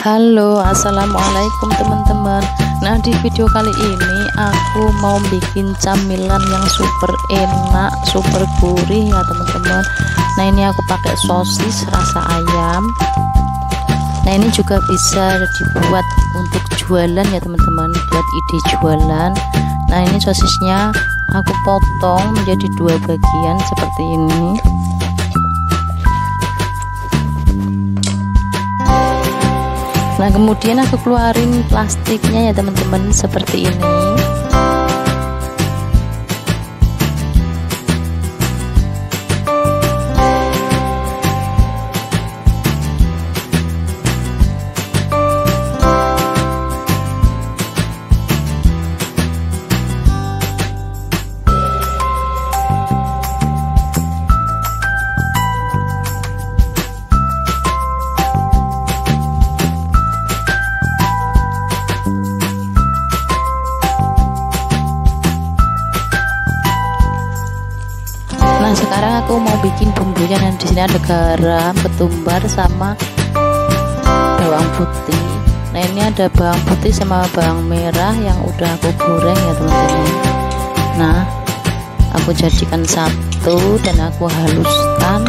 Halo, assalamualaikum teman-teman. Nah, di video kali ini aku mau bikin camilan yang super enak, super gurih ya teman-teman. Nah, ini aku pakai sosis rasa ayam. Nah, ini juga bisa dibuat untuk jualan ya teman-teman, buat ide jualan. Nah, ini sosisnya aku potong menjadi 2 bagian seperti ini. Nah, kemudian aku keluarin plastiknya ya teman-teman, seperti ini. Nah, sekarang aku mau bikin bumbunya. Dan di sini ada garam, ketumbar, sama bawang putih. Nah, ini ada bawang putih sama bawang merah yang udah aku goreng ya teman-teman. Nah, aku jadikan satu dan aku haluskan.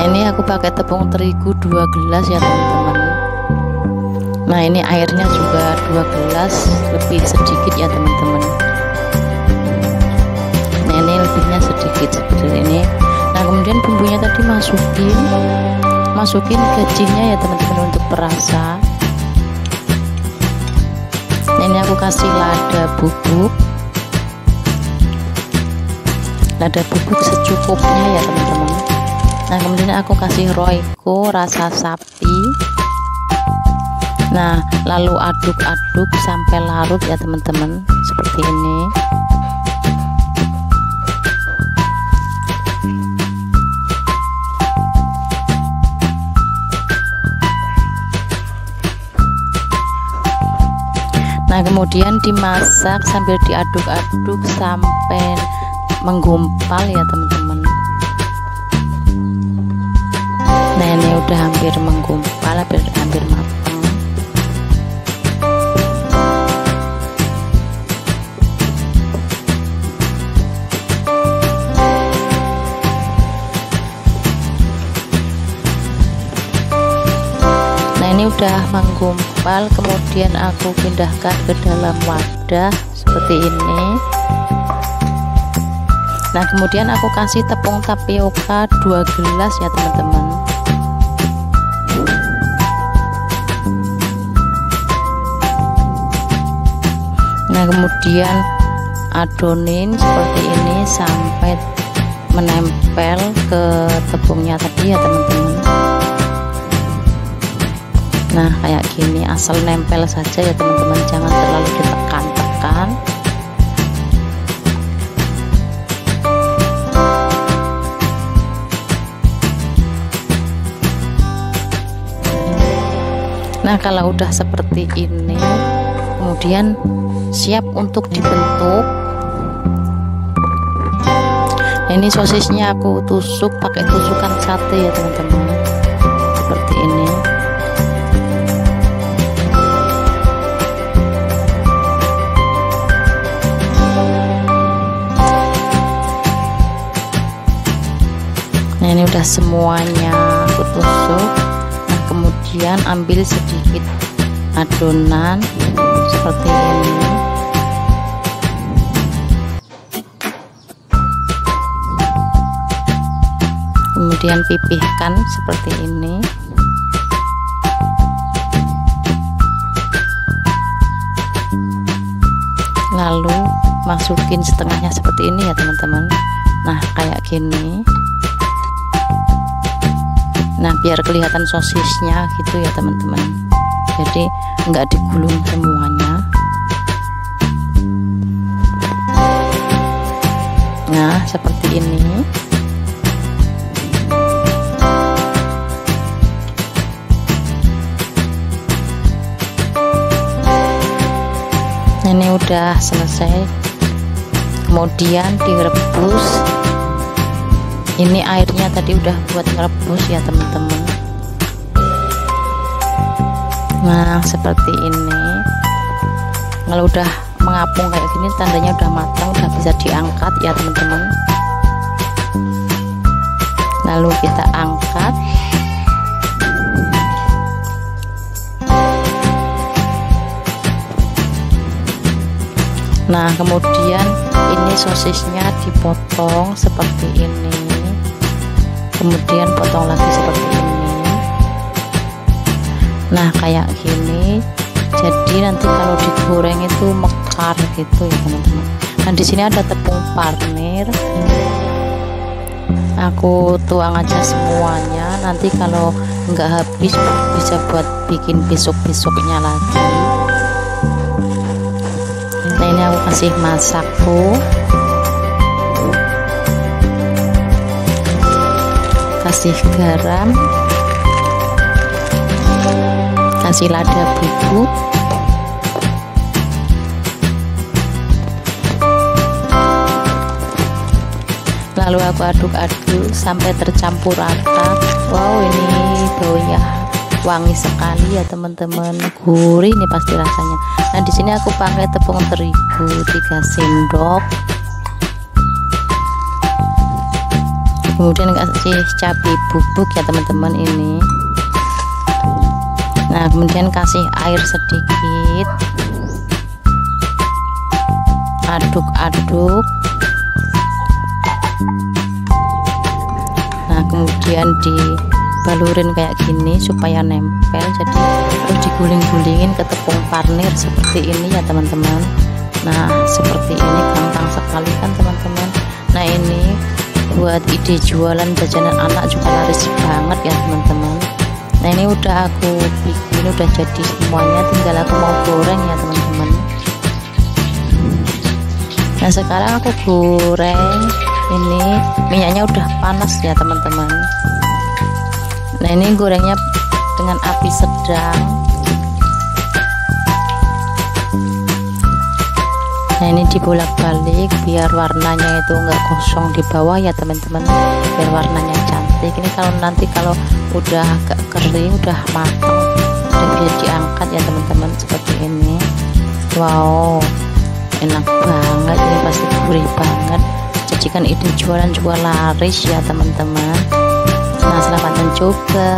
Ini aku pakai tepung terigu 2 gelas ya teman-teman. Nah, ini airnya juga 2 gelas, lebih sedikit ya teman-teman. Nah, ini lebihnya sedikit seperti ini. Nah, kemudian bumbunya tadi masukin gajinya ya teman-teman untuk perasa. Nah, ini aku kasih lada bubuk secukupnya ya teman-teman. Nah, kemudian aku kasih royco rasa sapi. Nah, lalu aduk-aduk sampai larut ya teman-teman, seperti ini. Nah, kemudian dimasak sambil diaduk-aduk sampai menggumpal ya teman-teman. Nah, ini udah hampir menggumpal, hampir matang. Nah, ini udah menggumpal, kemudian aku pindahkan ke dalam wadah seperti ini. Nah, kemudian aku kasih tepung tapioka 2 gelas ya teman-teman. Nah, kemudian adonin seperti ini sampai menempel ke tepungnya tadi ya teman-teman. Nah, kayak gini, asal nempel saja ya teman-teman, jangan terlalu ditekan-tekan. Nah, kalau udah seperti ini, kemudian siap untuk dibentuk. Nah, ini sosisnya aku tusuk pakai tusukan sate ya teman-teman, seperti ini. Nah, ini udah semuanya aku tusuk. Nah, kemudian ambil sedikit adonan seperti ini. Kemudian pipihkan seperti ini. Lalu masukin setengahnya seperti ini ya teman-teman. Nah, kayak gini. Nah, biar kelihatan sosisnya gitu ya teman-teman, jadi enggak digulung semuanya. Nah, seperti ini. Ini ini udah selesai, kemudian direbus. Ini airnya tadi udah buat ngerebus ya teman-teman. Nah seperti ini, kalau udah mengapung kayak gini tandanya udah matang, udah bisa diangkat ya teman-teman. Lalu kita angkat. Nah kemudian ini sosisnya dipotong seperti ini, kemudian potong lagi seperti ini. Nah kayak gini, jadi nanti kalau digoreng itu mekar gitu ya teman-teman. Nah di sini ada tepung parnir, aku tuang aja semuanya, nanti kalau nggak habis bisa buat bikin besok-besoknya lagi. Nah ini aku kasih masakku, kasih garam, kasih lada bubuk, lalu aku aduk-aduk sampai tercampur rata. Wow ini baunya wangi sekali ya teman-teman, gurih nih pasti rasanya. Nah di sini aku pakai tepung terigu 3 sendok, kemudian kasih cabai bubuk ya teman-teman ini. Nah kemudian kasih air sedikit, aduk-aduk. Nah kemudian dibalurin kayak gini supaya nempel, jadi terus diguling-gulingin ke tepung parnir seperti ini ya teman-teman. Nah seperti ini, gampang sekali kan teman-teman. Nah ini buat ide jualan jajanan anak juga laris banget ya teman-teman. Nah ini udah aku bikin, udah jadi semuanya, tinggal aku mau goreng ya teman-teman. Nah sekarang aku goreng, ini minyaknya udah panas ya teman-teman. Nah ini gorengnya dengan api sedang. Nah ini dibolak-balik biar warnanya itu enggak gosong di bawah ya teman-teman, biar warnanya cantik. Ini kalau udah agak kering, udah matang, udah bisa diangkat ya teman-teman seperti ini. Wow enak banget, ini pasti gurih banget. Jadikan ide jualan juga laris ya teman-teman. Nah selamat mencoba.